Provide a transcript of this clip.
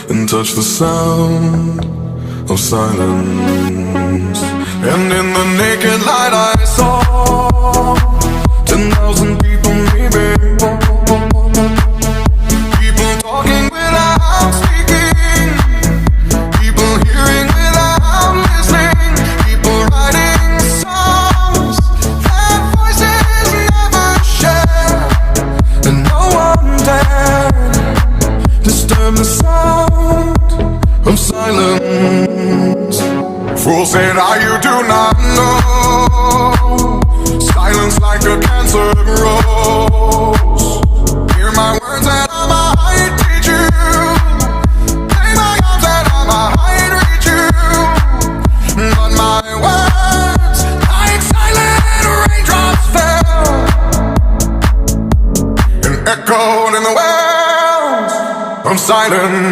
and touch the sound of silence. And in the naked light I saw 10,000 people maybe, people talking without speaking, people hearing without listening, people writing songs that voices never share, and no one dared disturb the sound of silence. Fool said, you do not know, silence like a cancer grows. Hear my words and I might teach you, lay my arms and I might reach you, but my words like silent raindrops fell and echoed in the wells of silence.